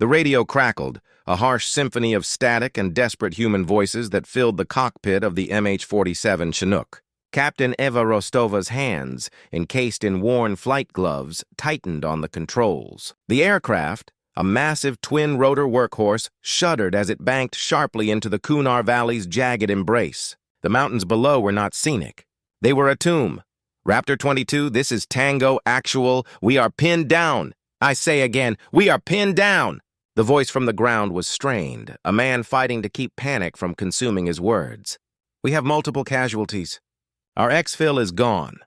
The radio crackled, a harsh symphony of static and desperate human voices that filled the cockpit of the MH-47 Chinook. Captain Eva Rostova's hands, encased in worn flight gloves, tightened on the controls. The aircraft, a massive twin-rotor workhorse, shuddered as it banked sharply into the Kunar Valley's jagged embrace. The mountains below were not scenic. They were a tomb. Raptor 22, this is Tango Actual. We are pinned down. I say again, we are pinned down. The voice from the ground was strained, a man fighting to keep panic from consuming his words. We have multiple casualties. Our exfil is gone.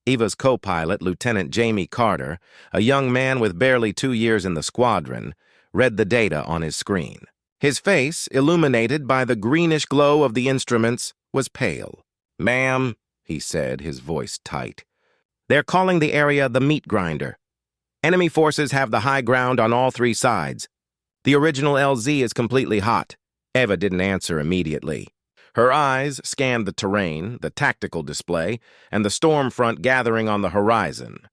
Eva's co-pilot, Lieutenant Jamie Carter, a young man with barely 2 years in the squadron, read the data on his screen. His face, illuminated by the greenish glow of the instruments, was pale. "Ma'am," he said, his voice tight, "they're calling the area the meat grinder. Enemy forces have the high ground on all 3 sides. The original LZ is completely hot." Eva didn't answer immediately. Her eyes scanned the terrain, the tactical display, and the storm front gathering on the horizon.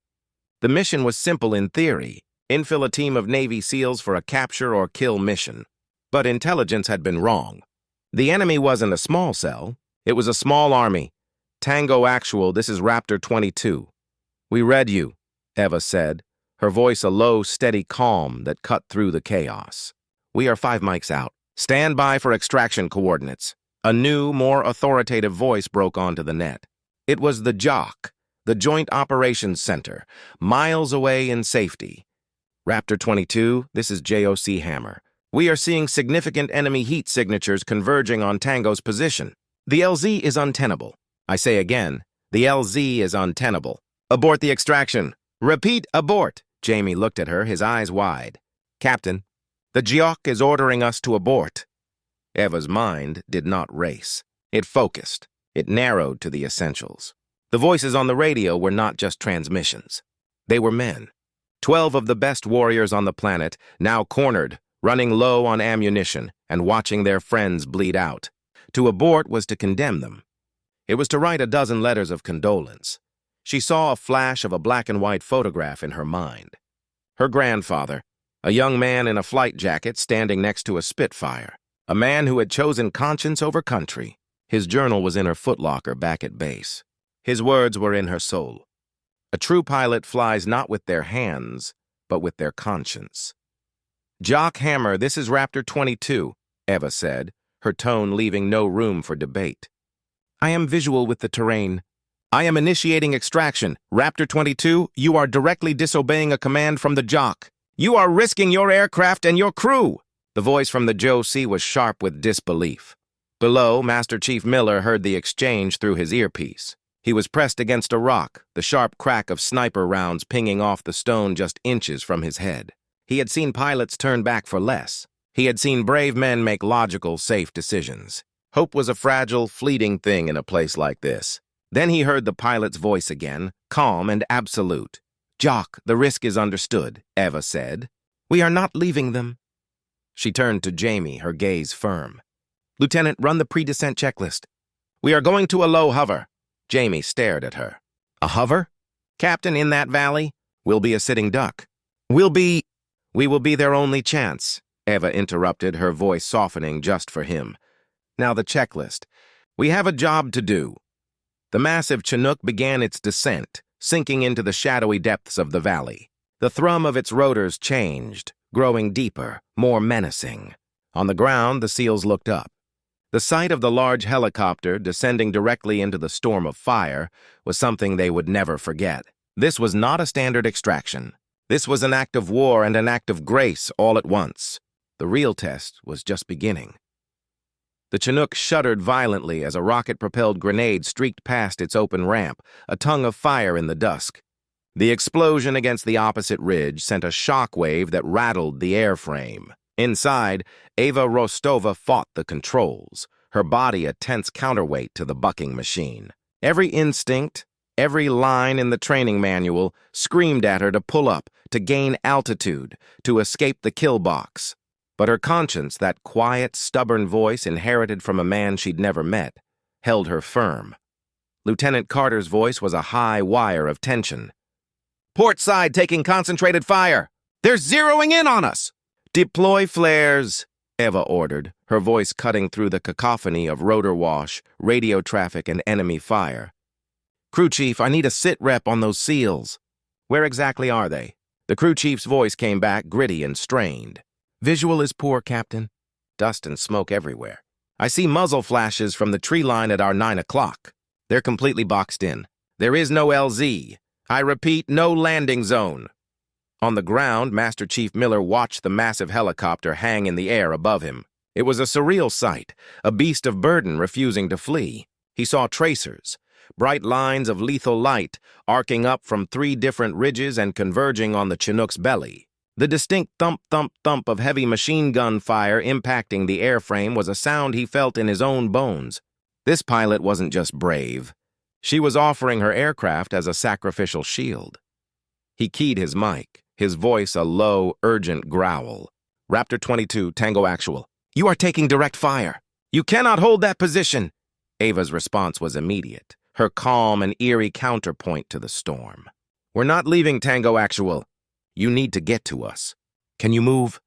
The mission was simple in theory: infill a team of Navy SEALs for a capture or kill mission. But intelligence had been wrong. The enemy wasn't a small cell. It was a small army. Tango Actual, this is Raptor 22. "We read you," Eva said, her voice a low, steady calm that cut through the chaos. "We are 5 mics out. Stand by for extraction coordinates." A new, more authoritative voice broke onto the net. It was the JOC, the Joint Operations Center, miles away in safety. "Raptor 22, this is JOC Hammer. We are seeing significant enemy heat signatures converging on Tango's position. The LZ is untenable. I say again, the LZ is untenable. Abort the extraction. Repeat, abort." Jamie looked at her, his eyes wide. "Captain, the JOC is ordering us to abort." Eva's mind did not race. It focused. It narrowed to the essentials. The voices on the radio were not just transmissions. They were men. 12 of the best warriors on the planet, now cornered, running low on ammunition, and watching their friends bleed out. To abort was to condemn them. It was to write a dozen letters of condolence. She saw a flash of a black-and-white photograph in her mind. Her grandfather, a young man in a flight jacket standing next to a Spitfire. A man who had chosen conscience over country. His journal was in her footlocker back at base. His words were in her soul. A true pilot flies not with their hands, but with their conscience. "JOC Hammer, this is Raptor 22, Eva said, her tone leaving no room for debate. "I am visual with the terrain. I am initiating extraction. Raptor 22, you are directly disobeying a command from the JOC. You are risking your aircraft and your crew." The voice from the JOC was sharp with disbelief. Below, Master Chief Miller heard the exchange through his earpiece. He was pressed against a rock, the sharp crack of sniper rounds pinging off the stone just inches from his head. He had seen pilots turn back for less. He had seen brave men make logical, safe decisions. Hope was a fragile, fleeting thing in a place like this. Then he heard the pilot's voice again, calm and absolute. "JOC, the risk is understood," Eva said. "We are not leaving them." She turned to Jamie, her gaze firm. "Lieutenant, run the pre-descent checklist." "We are going to a low hover." Jamie stared at her. "A hover? Captain, in that valley, we'll be a sitting duck. We will be their only chance," Eva interrupted, her voice softening just for him. "Now the checklist. We have a job to do." The massive Chinook began its descent, sinking into the shadowy depths of the valley. The thrum of its rotors changed, growing deeper, more menacing. On the ground, the SEALs looked up. The sight of the large helicopter descending directly into the storm of fire was something they would never forget. This was not a standard extraction. This was an act of war and an act of grace all at once. The real test was just beginning. The Chinook shuddered violently as a rocket-propelled grenade streaked past its open ramp, a tongue of fire in the dusk. The explosion against the opposite ridge sent a shockwave that rattled the airframe. Inside, Eva Rostova fought the controls, her body a tense counterweight to the bucking machine. Every instinct, every line in the training manual screamed at her to pull up, to gain altitude, to escape the kill box. But her conscience, that quiet, stubborn voice inherited from a man she'd never met, held her firm. Lieutenant Carter's voice was a high wire of tension. "Port side taking concentrated fire! They're zeroing in on us! Deploy flares, Eva ordered, her voice cutting through the cacophony of rotor wash, radio traffic, and enemy fire. Crew chief, I need a sit rep on those SEALs. Where exactly are they? The crew chief's voice came back gritty and strained. Visual is poor, Captain. Dust and smoke everywhere. I see muzzle flashes from the tree line at our 9 o'clock. They're completely boxed in. There is no LZ. I repeat, no landing zone. On the ground, Master Chief Miller watched the massive helicopter hang in the air above him. It was a surreal sight, a beast of burden refusing to flee. He saw tracers, bright lines of lethal light arcing up from 3 different ridges and converging on the Chinook's belly. The distinct thump-thump-thump of heavy machine gun fire impacting the airframe was a sound he felt in his own bones. This pilot wasn't just brave. She was offering her aircraft as a sacrificial shield. He keyed his mic, his voice a low, urgent growl. Raptor 22, Tango Actual. You are taking direct fire. You cannot hold that position. Ava's response was immediate, her calm and eerie counterpoint to the storm. We're not leaving, Tango Actual. You need to get to us. Can you move?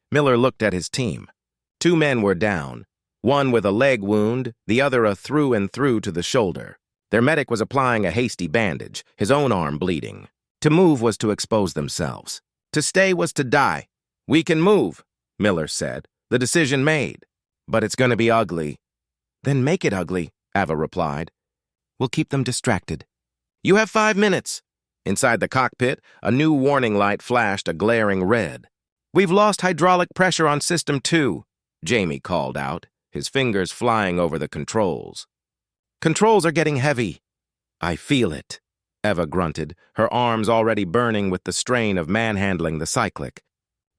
Miller looked at his team. 2 men were down, one with a leg wound, the other a through and through to the shoulder. Their medic was applying a hasty bandage, his own arm bleeding. To move was to expose themselves. To stay was to die. We can move, Miller said. The decision made. But it's going to be ugly. Then make it ugly, Ava replied. We'll keep them distracted. You have 5 minutes. Inside the cockpit, a new warning light flashed a glaring red. We've lost hydraulic pressure on System 2, Jamie called out, his fingers flying over the controls. Controls are getting heavy. I feel it, Eva grunted, her arms already burning with the strain of manhandling the cyclic.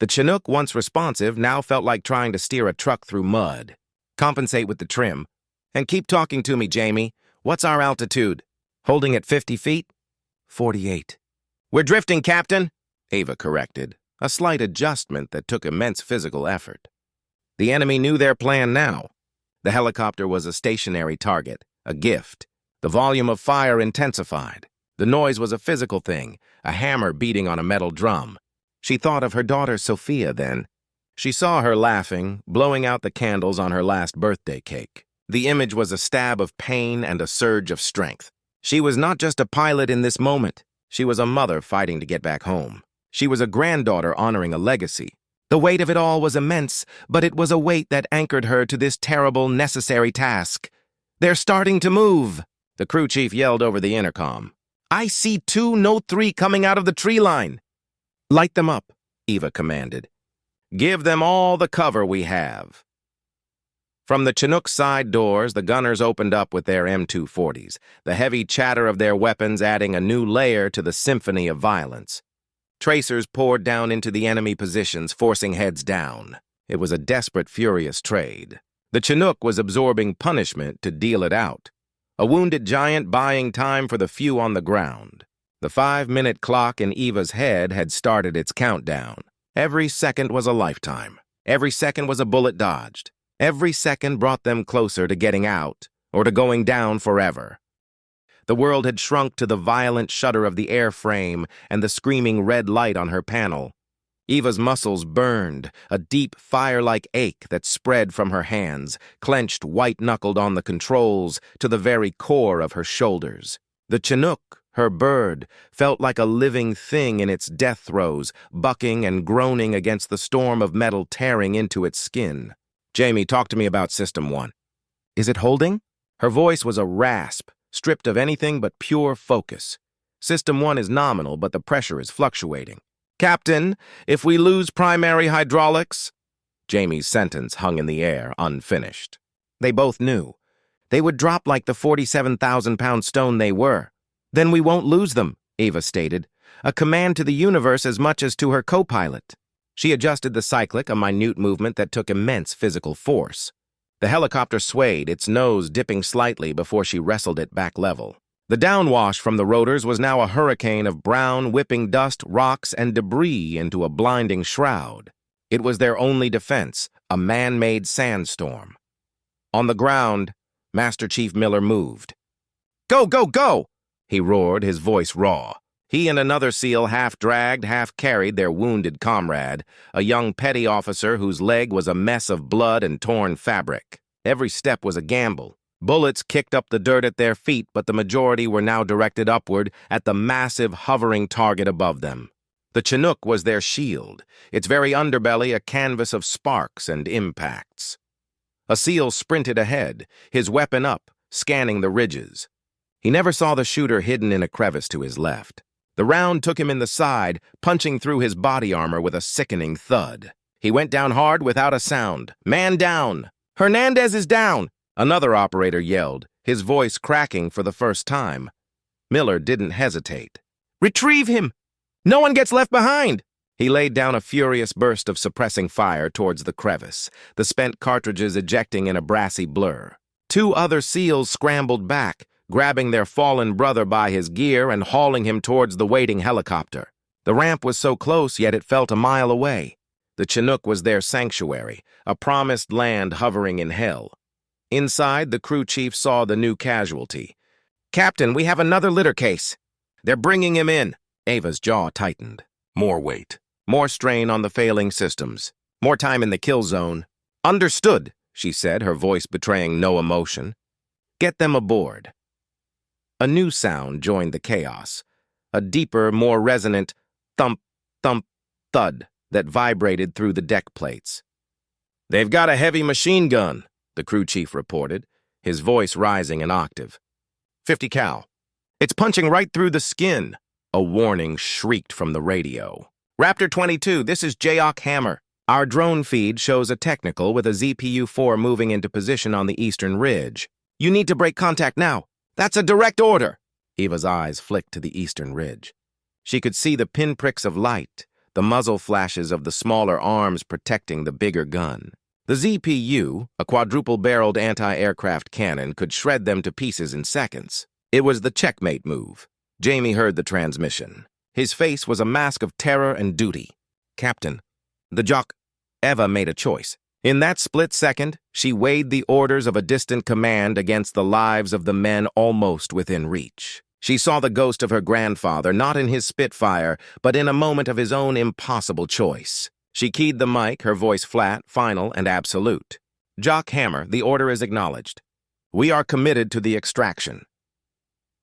The Chinook, once responsive, now felt like trying to steer a truck through mud. Compensate with the trim. And keep talking to me, Jamie. What's our altitude? Holding at 50 feet? 48. We're drifting, Captain, Ava corrected, a slight adjustment that took immense physical effort. The enemy knew their plan now. The helicopter was a stationary target, a gift. The volume of fire intensified. The noise was a physical thing, a hammer beating on a metal drum. She thought of her daughter Sophia then. She saw her laughing, blowing out the candles on her last birthday cake. The image was a stab of pain and a surge of strength. She was not just a pilot in this moment. She was a mother fighting to get back home. She was a granddaughter honoring a legacy. The weight of it all was immense, but it was a weight that anchored her to this terrible, necessary task. They're starting to move, the crew chief yelled over the intercom. I see 2, no 3 coming out of the tree line. Light them up, Eva commanded. Give them all the cover we have. From the Chinook side doors, the gunners opened up with their M240s, the heavy chatter of their weapons adding a new layer to the symphony of violence. Tracers poured down into the enemy positions, forcing heads down. It was a desperate, furious trade. The Chinook was absorbing punishment to deal it out. A wounded giant buying time for the few on the ground. The 5-minute clock in Eva's head had started its countdown. Every second was a lifetime. Every second was a bullet dodged. Every second brought them closer to getting out, or to going down forever. The world had shrunk to the violent shudder of the airframe and the screaming red light on her panel. Eva's muscles burned, a deep fire-like ache that spread from her hands, clenched white-knuckled on the controls to the very core of her shoulders. The Chinook, her bird, felt like a living thing in its death throes, bucking and groaning against the storm of metal tearing into its skin. Jamie, talk to me about System 1. Is it holding? Her voice was a rasp, stripped of anything but pure focus. System 1 is nominal, but the pressure is fluctuating. Captain, if we lose primary hydraulics... Jamie's sentence hung in the air, unfinished. They both knew. They would drop like the 47,000-pound stone they were. Then we won't lose them, Eva stated, a command to the universe as much as to her co-pilot. She adjusted the cyclic, a minute movement that took immense physical force. The helicopter swayed, its nose dipping slightly before she wrestled it back level. The downwash from the rotors was now a hurricane of brown, whipping dust, rocks, and debris into a blinding shroud. It was their only defense, a man-made sandstorm. On the ground, Master Chief Miller moved. Go, go, go! He roared, his voice raw. He and another SEAL half dragged, half carried their wounded comrade, a young petty officer whose leg was a mess of blood and torn fabric. Every step was a gamble. Bullets kicked up the dirt at their feet, but the majority were now directed upward at the massive, hovering target above them. The Chinook was their shield, its very underbelly a canvas of sparks and impacts. A SEAL sprinted ahead, his weapon up, scanning the ridges. He never saw the shooter hidden in a crevice to his left. The round took him in the side, punching through his body armor with a sickening thud. He went down hard without a sound. "Man down! Hernandez is down!" Another operator yelled, his voice cracking for the first time. Miller didn't hesitate. "Retrieve him! No one gets left behind!" He laid down a furious burst of suppressing fire towards the crevice, the spent cartridges ejecting in a brassy blur. Two other SEALs scrambled back, grabbing their fallen brother by his gear and hauling him towards the waiting helicopter. The ramp was so close, yet it felt a mile away. The Chinook was their sanctuary, a promised land hovering in hell. Inside, the crew chief saw the new casualty. "Captain, we have another litter case. They're bringing him in." Ava's jaw tightened. More weight. More strain on the failing systems. More time in the kill zone. "Understood," she said, her voice betraying no emotion. "Get them aboard." A new sound joined the chaos. A deeper, more resonant thump, thump, thud that vibrated through the deck plates. "They've got a heavy machine gun," the crew chief reported, his voice rising an octave. 50 cal. "It's punching right through the skin," a warning shrieked from the radio. "Raptor 22, this is Jayok Hammer. Our drone feed shows a technical with a ZPU-4 moving into position on the eastern ridge. You need to break contact now. That's a direct order." Eva's eyes flicked to the eastern ridge. She could see the pinpricks of light, the muzzle flashes of the smaller arms protecting the bigger gun. The ZPU, a quadruple-barreled anti-aircraft cannon, could shred them to pieces in seconds. It was the checkmate move. Jamie heard the transmission. His face was a mask of terror and duty. "Captain, the jock..." Eva made a choice. In that split second, she weighed the orders of a distant command against the lives of the men almost within reach. She saw the ghost of her grandfather, not in his Spitfire, but in a moment of his own impossible choice. She keyed the mic, her voice flat, final, and absolute. "Jock Hammer, the order is acknowledged. We are committed to the extraction."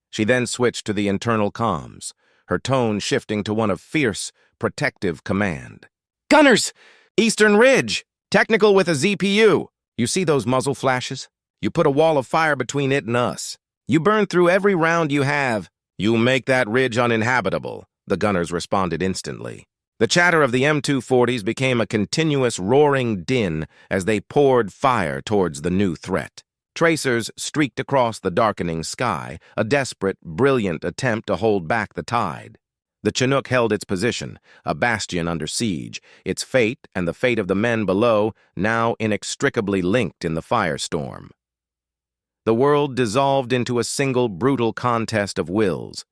She then switched to the internal comms, her tone shifting to one of fierce, protective command. "Gunners! Eastern Ridge! Technical with a ZPU! You see those muzzle flashes? You put a wall of fire between it and us. You burn through every round you have. You make that ridge uninhabitable," the gunners responded instantly. The chatter of the M240s became a continuous roaring din as they poured fire towards the new threat. Tracers streaked across the darkening sky, a desperate, brilliant attempt to hold back the tide. The Chinook held its position, a bastion under siege, its fate and the fate of the men below now inextricably linked in the firestorm. The world dissolved into a single brutal contest of wills.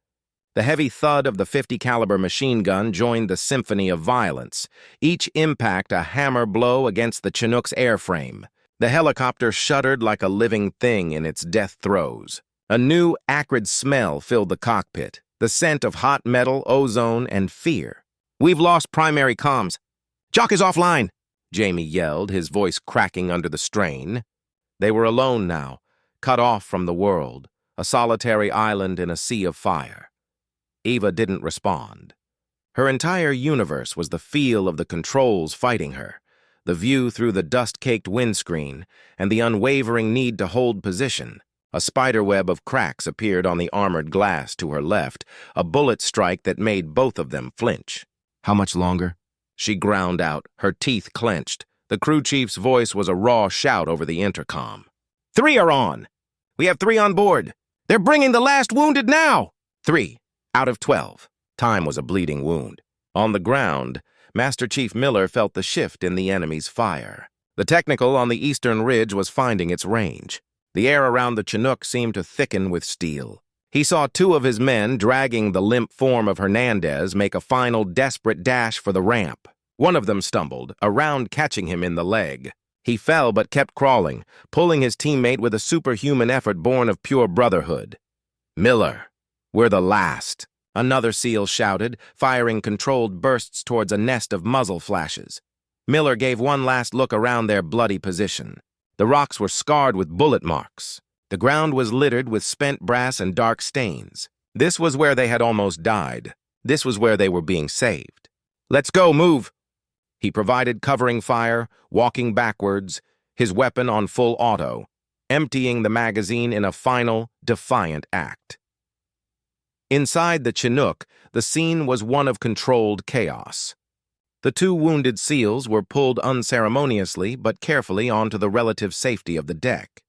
The heavy thud of the 50 caliber machine gun joined the symphony of violence, each impact a hammer blow against the Chinook's airframe. The helicopter shuddered like a living thing in its death throes. A new, acrid smell filled the cockpit, the scent of hot metal, ozone, and fear. "We've lost primary comms. Jock is offline," Jamie yelled, his voice cracking under the strain. They were alone now, cut off from the world, a solitary island in a sea of fire. Eva didn't respond. Her entire universe was the feel of the controls fighting her, the view through the dust-caked windscreen, and the unwavering need to hold position. A spiderweb of cracks appeared on the armored glass to her left, a bullet strike that made both of them flinch. "How much longer?" she ground out, her teeth clenched. The crew chief's voice was a raw shout over the intercom. 3 are on. We have 3 on board. They're bringing the last wounded now. 3 out of 12. Time was a bleeding wound. On the ground, Master Chief Miller felt the shift in the enemy's fire. The technical on the eastern ridge was finding its range. The air around the Chinook seemed to thicken with steel. He saw 2 of his men dragging the limp form of Hernandez make a final desperate dash for the ramp. One of them stumbled, a round catching him in the leg. He fell but kept crawling, pulling his teammate with a superhuman effort born of pure brotherhood. "Miller, we're the last." Another SEAL shouted, firing controlled bursts towards a nest of muzzle flashes. Miller gave one last look around their bloody position. The rocks were scarred with bullet marks. The ground was littered with spent brass and dark stains. This was where they had almost died. This was where they were being saved. "Let's go, move!" He provided covering fire, walking backwards, his weapon on full auto, emptying the magazine in a final, defiant act. Inside the Chinook, the scene was one of controlled chaos. The two wounded SEALs were pulled unceremoniously but carefully onto the relative safety of the deck.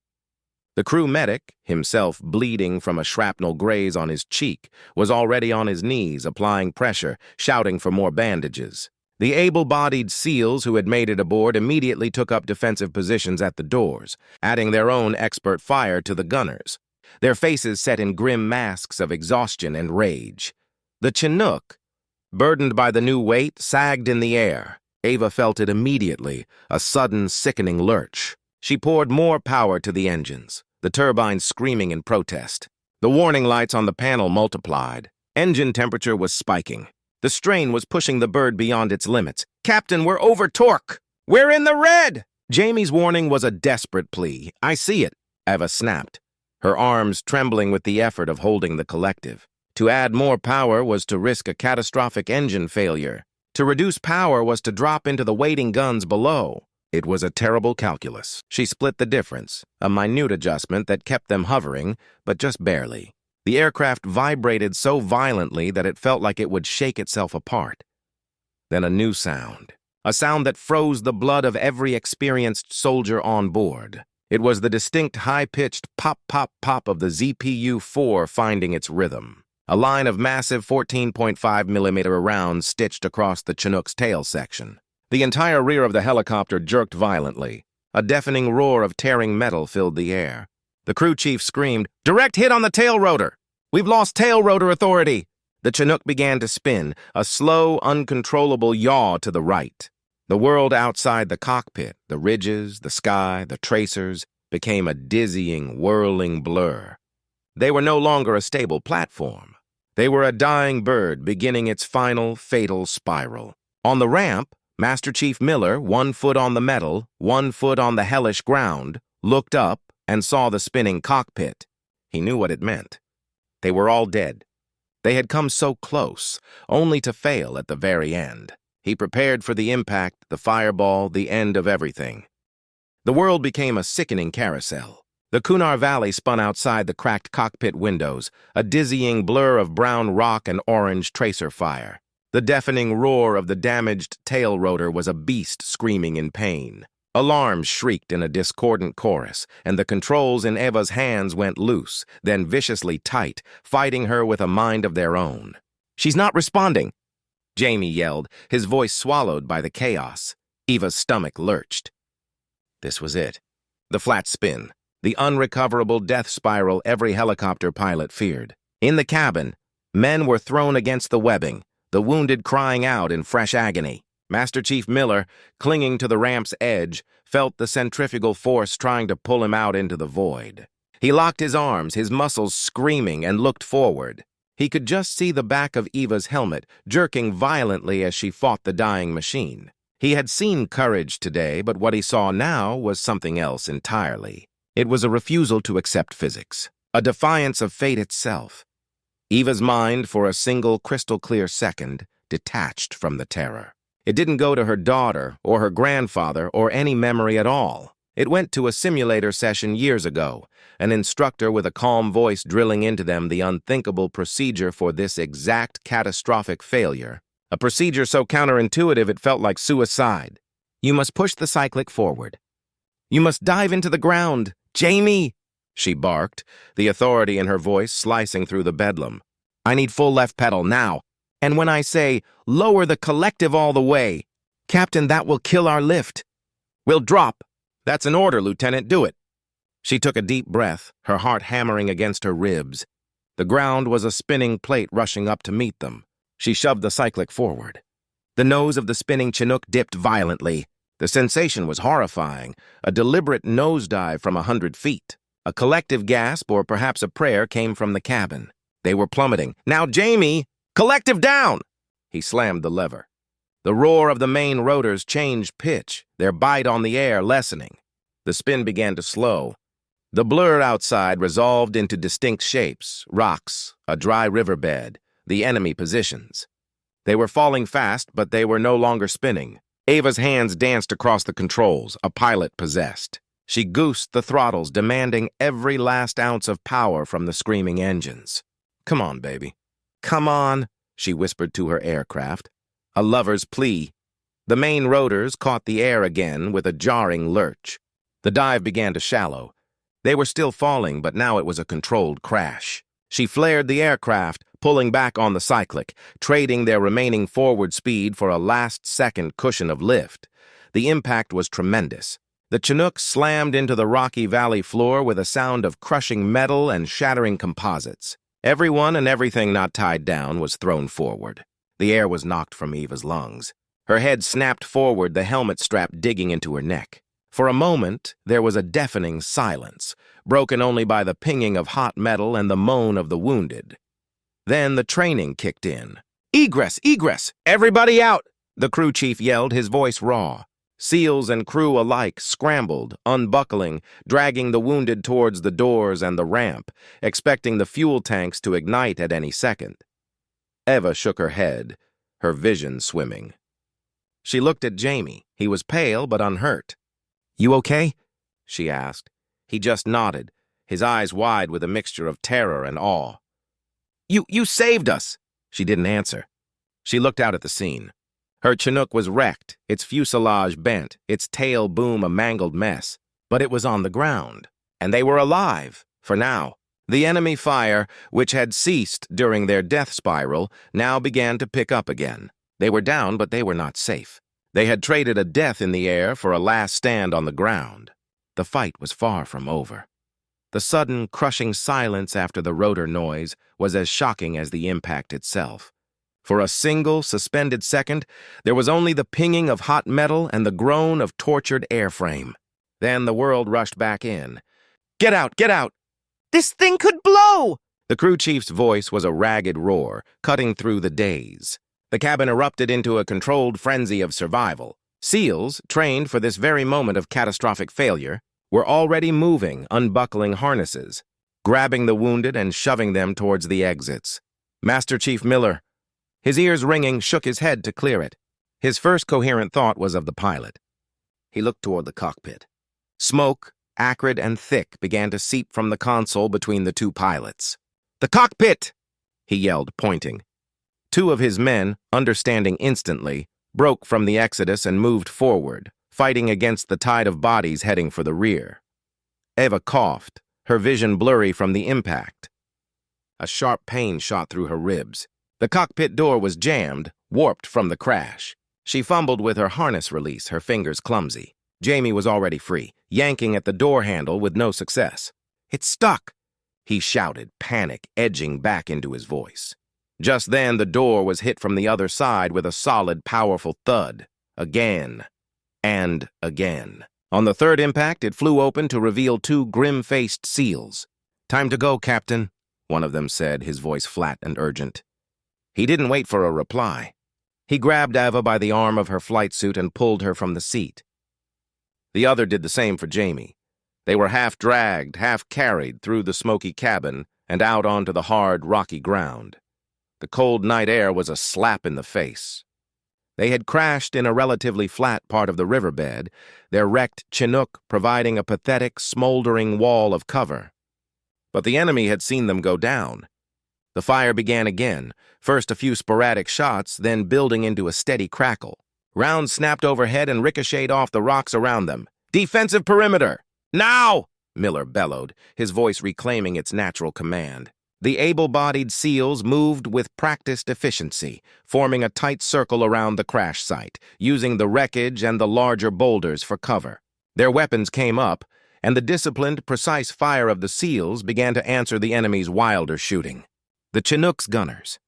The crew medic, himself bleeding from a shrapnel graze on his cheek, was already on his knees applying pressure, shouting for more bandages. The able-bodied SEALs who had made it aboard immediately took up defensive positions at the doors, adding their own expert fire to the gunners, their faces set in grim masks of exhaustion and rage. The Chinook, burdened by the new weight, sagged in the air. Ava felt it immediately, a sudden, sickening lurch. She poured more power to the engines, the turbines screaming in protest. The warning lights on the panel multiplied. Engine temperature was spiking. The strain was pushing the bird beyond its limits. "Captain, we're over torque! We're in the red!" Jamie's warning was a desperate plea. "I see it," Ava snapped, her arms trembling with the effort of holding the collective. To add more power was to risk a catastrophic engine failure. To reduce power was to drop into the waiting guns below. It was a terrible calculus. She split the difference, a minute adjustment that kept them hovering, but just barely. The aircraft vibrated so violently that it felt like it would shake itself apart. Then a new sound, a sound that froze the blood of every experienced soldier on board. It was the distinct high-pitched pop-pop-pop of the ZPU-4 finding its rhythm. A line of massive 14.5mm rounds stitched across the Chinook's tail section. The entire rear of the helicopter jerked violently. A deafening roar of tearing metal filled the air. The crew chief screamed, "Direct hit on the tail rotor! We've lost tail rotor authority!" The Chinook began to spin, a slow, uncontrollable yaw to the right. The world outside the cockpit, the ridges, the sky, the tracers, became a dizzying, whirling blur. They were no longer a stable platform. They were a dying bird beginning its final, fatal spiral. On the ramp, Master Chief Miller, 1 foot on the metal, 1 foot on the hellish ground, looked up and saw the spinning cockpit. He knew what it meant. They were all dead. They had come so close, only to fail at the very end. He prepared for the impact, the fireball, the end of everything. The world became a sickening carousel. The Kunar Valley spun outside the cracked cockpit windows, a dizzying blur of brown rock and orange tracer fire. The deafening roar of the damaged tail rotor was a beast screaming in pain. Alarms shrieked in a discordant chorus, and the controls in Eva's hands went loose, then viciously tight, fighting her with a mind of their own. "She's not responding," Jamie yelled, his voice swallowed by the chaos. Eva's stomach lurched. This was it. The flat spin. The unrecoverable death spiral every helicopter pilot feared. In the cabin, men were thrown against the webbing, the wounded crying out in fresh agony. Master Chief Miller, clinging to the ramp's edge, felt the centrifugal force trying to pull him out into the void. He locked his arms, his muscles screaming, and looked forward. He could just see the back of Eva's helmet, jerking violently as she fought the dying machine. He had seen courage today, but what he saw now was something else entirely. It was a refusal to accept physics, a defiance of fate itself. Eva's mind, for a single crystal-clear second, detached from the terror. It didn't go to her daughter, or her grandfather, or any memory at all. It went to a simulator session years ago, an instructor with a calm voice drilling into them the unthinkable procedure for this exact catastrophic failure. A procedure so counterintuitive it felt like suicide. You must push the cyclic forward. You must dive into the ground. "Jamie!" she barked, the authority in her voice slicing through the bedlam. "I need full left pedal now. And when I say, lower the collective all the way, Captain, that will kill our lift. We'll drop." "That's an order, Lieutenant. Do it." She took a deep breath, her heart hammering against her ribs. The ground was a spinning plate rushing up to meet them. She shoved the cyclic forward. The nose of the spinning Chinook dipped violently. The sensation was horrifying, a deliberate nosedive from 100 feet. A collective gasp or perhaps a prayer came from the cabin. They were plummeting. "Now, Jamie!" Collective down! He slammed the lever. The roar of the main rotors changed pitch, their bite on the air lessening. The spin began to slow. The blur outside resolved into distinct shapes, rocks, a dry riverbed, the enemy positions. They were falling fast, but they were no longer spinning. Ava's hands danced across the controls, a pilot possessed. She goosed the throttles, demanding every last ounce of power from the screaming engines. "Come on, baby. Come on," she whispered to her aircraft. A lover's plea. The main rotors caught the air again with a jarring lurch. The dive began to shallow. They were still falling, but now it was a controlled crash. She flared the aircraft, pulling back on the cyclic, trading their remaining forward speed for a last-second cushion of lift. The impact was tremendous. The Chinook slammed into the rocky valley floor with a sound of crushing metal and shattering composites. Everyone and everything not tied down was thrown forward. The air was knocked from Eva's lungs. Her head snapped forward, the helmet strap digging into her neck. For a moment, there was a deafening silence, broken only by the pinging of hot metal and the moan of the wounded. Then the training kicked in. "Egress! Egress! Everybody out!" the crew chief yelled, his voice raw. SEALs and crew alike scrambled, unbuckling, dragging the wounded towards the doors and the ramp, expecting the fuel tanks to ignite at any second. Eva shook her head, her vision swimming. She looked at Jamie. He was pale but unhurt. "You okay?" she asked. He just nodded, his eyes wide with a mixture of terror and awe. You saved us!" She didn't answer. She looked out at the scene. Her Chinook was wrecked, its fuselage bent, its tail boom a mangled mess. But it was on the ground, and they were alive, for now. The enemy fire, which had ceased during their death spiral, now began to pick up again. They were down, but they were not safe. They had traded a death in the air for a last stand on the ground. The fight was far from over. The sudden, crushing silence after the rotor noise was as shocking as the impact itself. For a single, suspended second, there was only the pinging of hot metal and the groan of tortured airframe. Then the world rushed back in. "Get out! Get out! This thing could blow!" The crew chief's voice was a ragged roar, cutting through the daze. The cabin erupted into a controlled frenzy of survival. SEALs, trained for this very moment of catastrophic failure, were already moving, unbuckling harnesses, grabbing the wounded and shoving them towards the exits. Master Chief Miller, his ears ringing, shook his head to clear it. His first coherent thought was of the pilot. He looked toward the cockpit. Smoke, acrid and thick, began to seep from the console between the two pilots. "The cockpit!" he yelled, pointing. Two of his men, understanding instantly, broke from the exodus and moved forward, fighting against the tide of bodies heading for the rear. Eva coughed, her vision blurry from the impact. A sharp pain shot through her ribs. The cockpit door was jammed, warped from the crash. She fumbled with her harness release, her fingers clumsy. Jamie was already free, yanking at the door handle with no success. "It's stuck!" he shouted, panic edging back into his voice. Just then, the door was hit from the other side with a solid, powerful thud. Again. And again. On the third impact, it flew open to reveal two grim-faced SEALs. "Time to go, Captain," one of them said, his voice flat and urgent. He didn't wait for a reply. He grabbed Eva by the arm of her flight suit and pulled her from the seat. The other did the same for Jamie. They were half-dragged, half-carried through the smoky cabin and out onto the hard, rocky ground. The cold night air was a slap in the face. They had crashed in a relatively flat part of the riverbed, their wrecked Chinook providing a pathetic, smoldering wall of cover. But the enemy had seen them go down. The fire began again, first a few sporadic shots, then building into a steady crackle. Rounds snapped overhead and ricocheted off the rocks around them. "Defensive perimeter! Now!" Miller bellowed, his voice reclaiming its natural command. The able-bodied SEALs moved with practiced efficiency, forming a tight circle around the crash site, using the wreckage and the larger boulders for cover. Their weapons came up, and the disciplined, precise fire of the SEALs began to answer the enemy's wilder shooting. The Chinook's gunners,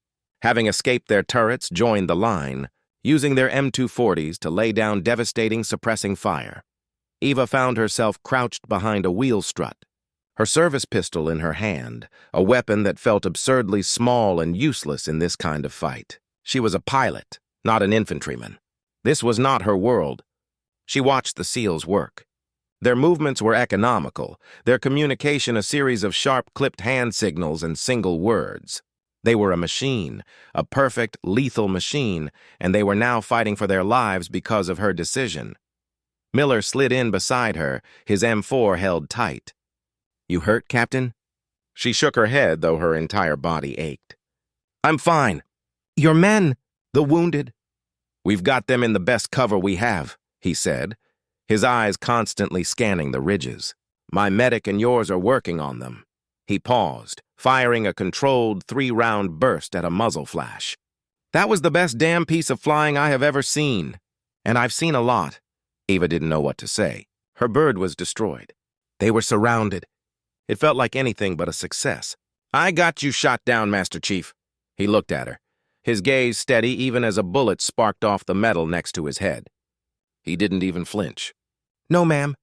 having escaped their turrets, joined the line, using their M240s to lay down devastating, suppressing fire. Eva found herself crouched behind a wheel strut, her service pistol in her hand, a weapon that felt absurdly small and useless in this kind of fight. She was a pilot, not an infantryman. This was not her world. She watched the SEALs work. Their movements were economical, their communication a series of sharp-clipped hand signals and single words. They were a machine, a perfect, lethal machine, and they were now fighting for their lives because of her decision. Miller slid in beside her, his M4 held tight. "You hurt, Captain?" She shook her head, though her entire body ached. "I'm fine." "Your men, the wounded." "We've got them in the best cover we have," he said, his eyes constantly scanning the ridges. "My medic and yours are working on them." He paused, firing a controlled 3-round burst at a muzzle flash. "That was the best damn piece of flying I have ever seen. And I've seen a lot." Eva didn't know what to say. Her bird was destroyed. They were surrounded. It felt like anything but a success. "I got you shot down, Master Chief." He looked at her, his gaze steady even as a bullet sparked off the metal next to his head. He didn't even flinch. "No, ma'am.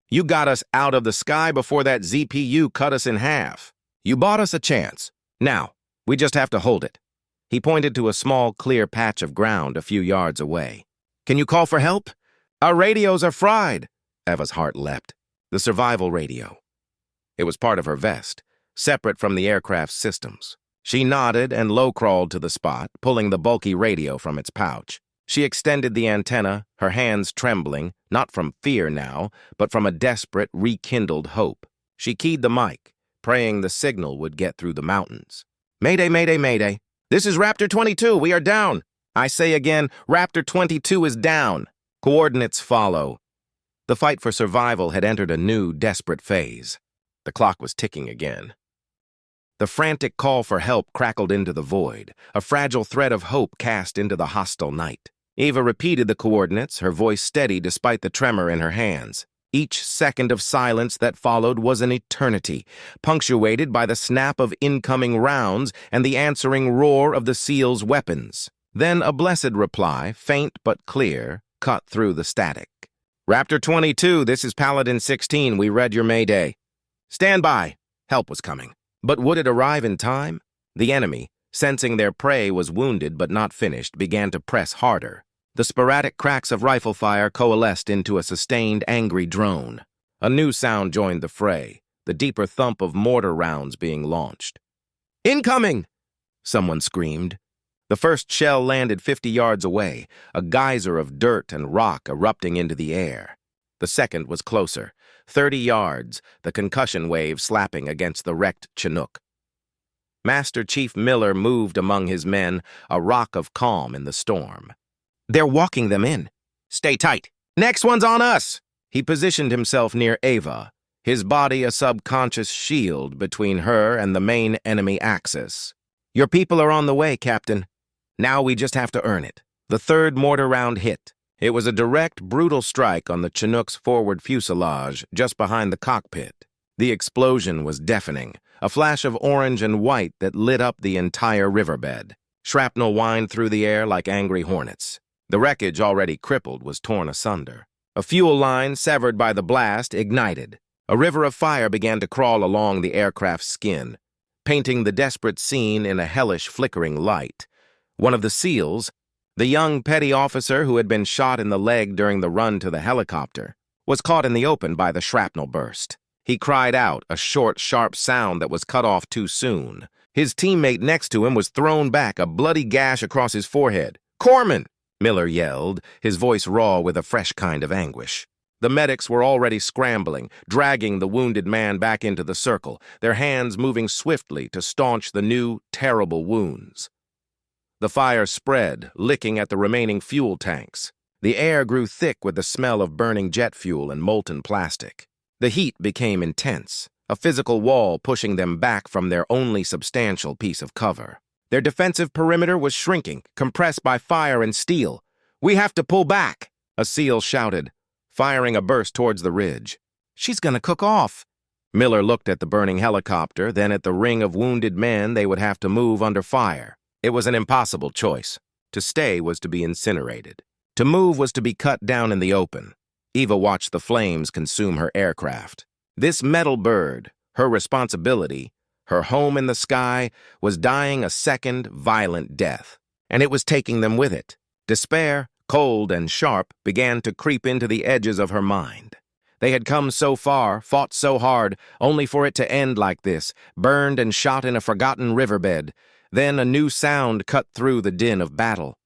You got us out of the sky before that ZPU cut us in half. You bought us a chance. Now, we just have to hold it." He pointed to a small, clear patch of ground a few yards away. "Can you call for help? Our radios are fried." Eva's heart leapt. The survival radio. It was part of her vest, separate from the aircraft's systems. She nodded and low-crawled to the spot, pulling the bulky radio from its pouch. She extended the antenna, her hands trembling, not from fear now, but from a desperate, rekindled hope. She keyed the mic, praying the signal would get through the mountains. "Mayday, mayday, mayday. This is Raptor 22. We are down. I say again, Raptor 22 is down. Coordinates follow." The fight for survival had entered a new, desperate phase. The clock was ticking again. The frantic call for help crackled into the void, a fragile thread of hope cast into the hostile night. Eva repeated the coordinates, her voice steady despite the tremor in her hands. Each second of silence that followed was an eternity, punctuated by the snap of incoming rounds and the answering roar of the SEALs' weapons. Then a blessed reply, faint but clear, cut through the static. "Raptor 22, this is Paladin 16. We read your mayday. Stand by." Help was coming. But would it arrive in time? The enemy, sensing their prey was wounded but not finished, began to press harder. The sporadic cracks of rifle fire coalesced into a sustained, angry drone. A new sound joined the fray, the deeper thump of mortar rounds being launched. "Incoming!" someone screamed. The first shell landed 50 yards away, a geyser of dirt and rock erupting into the air. The second was closer, 30 yards, the concussion wave slapping against the wrecked Chinook. Master Chief Miller moved among his men, a rock of calm in the storm. "They're walking them in. Stay tight. Next one's on us!" He positioned himself near Eva, his body a subconscious shield between her and the main enemy axis. "Your people are on the way, Captain. Now we just have to earn it." The third mortar round hit. It was a direct, brutal strike on the Chinook's forward fuselage, just behind the cockpit. The explosion was deafening, a flash of orange and white that lit up the entire riverbed. Shrapnel whined through the air like angry hornets. The wreckage, already crippled, was torn asunder. A fuel line, severed by the blast, ignited. A river of fire began to crawl along the aircraft's skin, painting the desperate scene in a hellish, flickering light. One of the SEALs, the young petty officer who had been shot in the leg during the run to the helicopter, was caught in the open by the shrapnel burst. He cried out, a short, sharp sound that was cut off too soon. His teammate next to him was thrown back, a bloody gash across his forehead. "Corman!" Miller yelled, his voice raw with a fresh kind of anguish. The medics were already scrambling, dragging the wounded man back into the circle, their hands moving swiftly to staunch the new, terrible wounds. The fire spread, licking at the remaining fuel tanks. The air grew thick with the smell of burning jet fuel and molten plastic. The heat became intense, a physical wall pushing them back from their only substantial piece of cover. Their defensive perimeter was shrinking, compressed by fire and steel. "We have to pull back," a SEAL shouted, firing a burst towards the ridge. "She's gonna cook off." Miller looked at the burning helicopter, then at the ring of wounded men they would have to move under fire. It was an impossible choice. To stay was to be incinerated. To move was to be cut down in the open. Eva watched the flames consume her aircraft. This metal bird, Her responsibility, her home in the sky, was dying a second, violent death, and it was taking them with it. Despair, cold and sharp, began to creep into the edges of her mind. They had come so far, fought so hard, only for it to end like this, burned and shot in a forgotten riverbed. Then a new sound cut through the din of battle.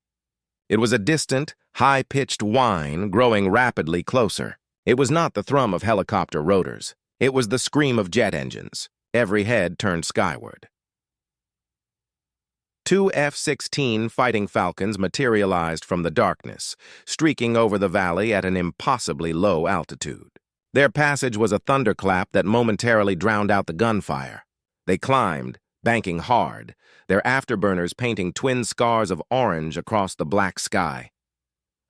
It was a distant, high-pitched whine growing rapidly closer. It was not the thrum of helicopter rotors. It was the scream of jet engines. Every head turned skyward. 2 F-16 fighting Falcons materialized from the darkness, streaking over the valley at an impossibly low altitude. Their passage was a thunderclap that momentarily drowned out the gunfire. They climbed, banking hard, their afterburners painting twin scars of orange across the black sky.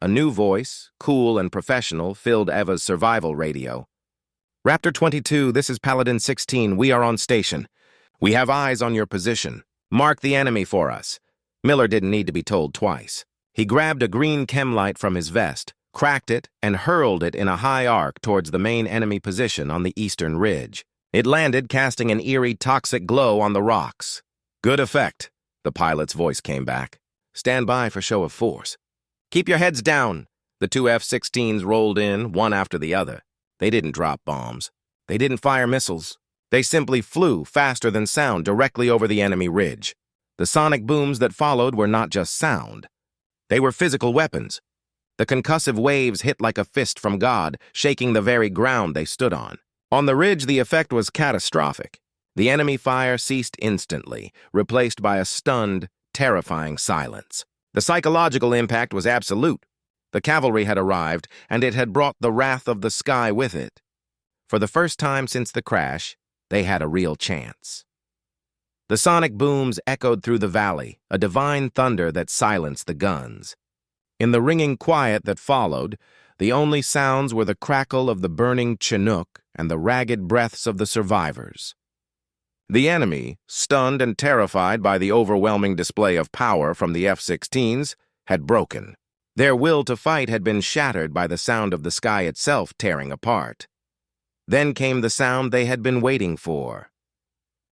A new voice, cool and professional, filled Eva's survival radio. "Raptor 22, this is Paladin 16. We are on station. We have eyes on your position. Mark the enemy for us." Miller didn't need to be told twice. He grabbed a green chem light from his vest, cracked it, and hurled it in a high arc towards the main enemy position on the eastern ridge. It landed, casting an eerie, toxic glow on the rocks. "Good effect," the pilot's voice came back. "Stand by for show of force." "Keep your heads down." The 2 F-16s rolled in, one after the other. They didn't drop bombs. They didn't fire missiles. They simply flew faster than sound directly over the enemy ridge. The sonic booms that followed were not just sound. They were physical weapons. The concussive waves hit like a fist from God, shaking the very ground they stood on. On the ridge, the effect was catastrophic. The enemy fire ceased instantly, replaced by a stunned, terrifying silence. The psychological impact was absolute. The cavalry had arrived, and it had brought the wrath of the sky with it. For the first time since the crash, they had a real chance. The sonic booms echoed through the valley, a divine thunder that silenced the guns. In the ringing quiet that followed, the only sounds were the crackle of the burning Chinook and the ragged breaths of the survivors. The enemy, stunned and terrified by the overwhelming display of power from the F-16s, had broken. Their will to fight had been shattered by the sound of the sky itself tearing apart. Then came the sound they had been waiting for.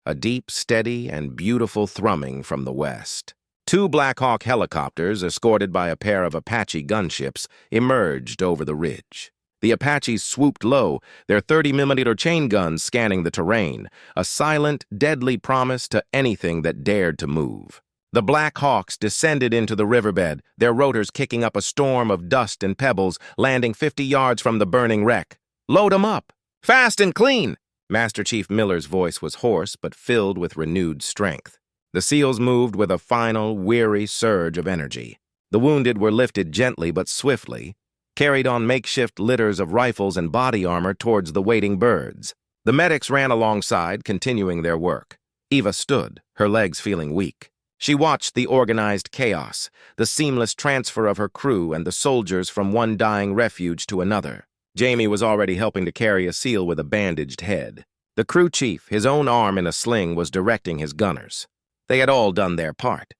A deep, steady, and beautiful thrumming from the west. 2 Black Hawk helicopters, escorted by a pair of Apache gunships, emerged over the ridge. The Apaches swooped low, their 30mm chain guns scanning the terrain, a silent, deadly promise to anything that dared to move. The Black Hawks descended into the riverbed, their rotors kicking up a storm of dust and pebbles, landing 50 yards from the burning wreck. "Load 'em up! Fast and clean!" Master Chief Miller's voice was hoarse but filled with renewed strength. The SEALs moved with a final, weary surge of energy. The wounded were lifted gently but swiftly, carried on makeshift litters of rifles and body armor towards the waiting birds. The medics ran alongside, continuing their work. Eva stood, her legs feeling weak. She watched the organized chaos, the seamless transfer of her crew and the soldiers from one dying refuge to another. Jamie was already helping to carry a SEAL with a bandaged head. The crew chief, his own arm in a sling, was directing his gunners. They had all done their part.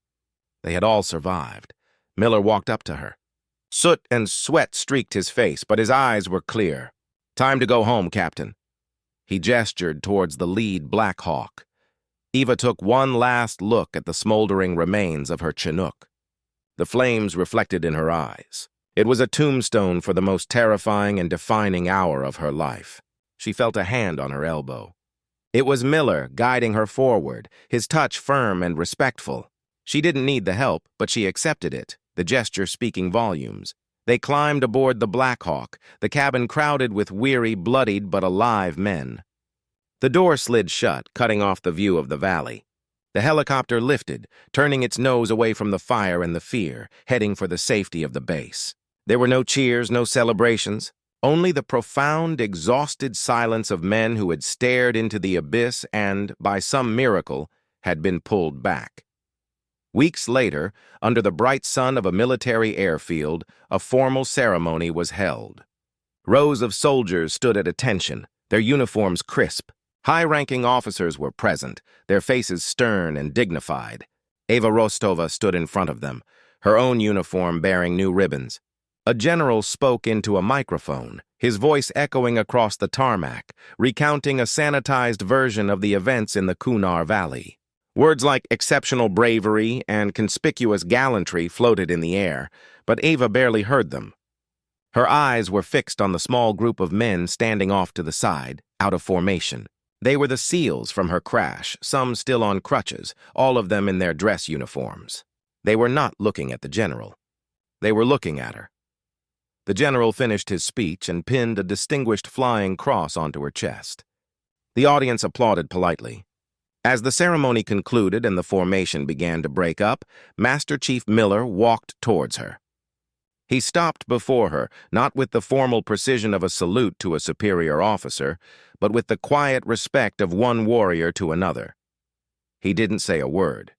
They had all survived. Miller walked up to her. Soot and sweat streaked his face, but his eyes were clear. "Time to go home, Captain." He gestured towards the lead Black Hawk. Eva took one last look at the smoldering remains of her Chinook. The flames reflected in her eyes. It was a tombstone for the most terrifying and defining hour of her life. She felt a hand on her elbow. It was Miller guiding her forward, his touch firm and respectful. She didn't need the help, but she accepted it, the gesture speaking volumes. They climbed aboard the Black Hawk, the cabin crowded with weary, bloodied but alive men. The door slid shut, cutting off the view of the valley. The helicopter lifted, turning its nose away from the fire and the fear, heading for the safety of the base. There were no cheers, no celebrations, only the profound, exhausted silence of men who had stared into the abyss and, by some miracle, had been pulled back. Weeks later, under the bright sun of a military airfield, a formal ceremony was held. Rows of soldiers stood at attention, their uniforms crisp. High-ranking officers were present, their faces stern and dignified. Eva Rostova stood in front of them, her own uniform bearing new ribbons. A general spoke into a microphone, his voice echoing across the tarmac, recounting a sanitized version of the events in the Kunar Valley. Words like exceptional bravery and conspicuous gallantry floated in the air, but Ava barely heard them. Her eyes were fixed on the small group of men standing off to the side, out of formation. They were the SEALs from her crash, some still on crutches, all of them in their dress uniforms. They were not looking at the general. They were looking at her. The general finished his speech and pinned a distinguished flying cross onto her chest. The audience applauded politely. As the ceremony concluded and the formation began to break up, Master Chief Miller walked towards her. He stopped before her, not with the formal precision of a salute to a superior officer, but with the quiet respect of one warrior to another. He didn't say a word.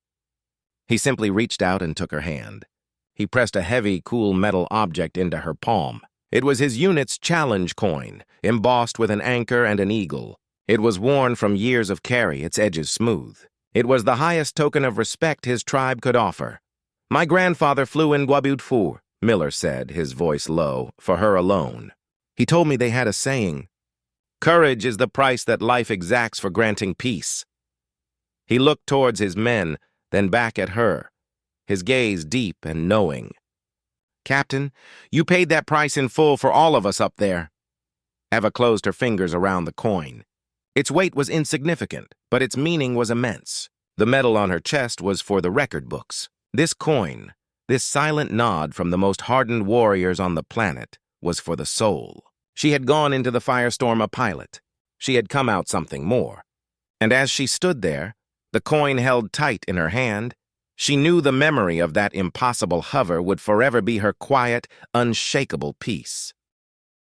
He simply reached out and took her hand. He pressed a heavy, cool metal object into her palm. It was his unit's challenge coin, embossed with an anchor and an eagle. It was worn from years of carry, its edges smooth. It was the highest token of respect his tribe could offer. "My grandfather flew in Guabudfu," Miller said, his voice low, for her alone. "He told me they had a saying, 'Courage is the price that life exacts for granting peace.'" He looked towards his men, then back at her, his gaze deep and knowing. "Captain, you paid that price in full for all of us up there." Eva closed her fingers around the coin. Its weight was insignificant, but its meaning was immense. The medal on her chest was for the record books. This coin, this silent nod from the most hardened warriors on the planet, was for the soul. She had gone into the Firestorm a pilot. She had come out something more. And as she stood there, the coin held tight in her hand, she knew the memory of that impossible hover would forever be her quiet, unshakable peace.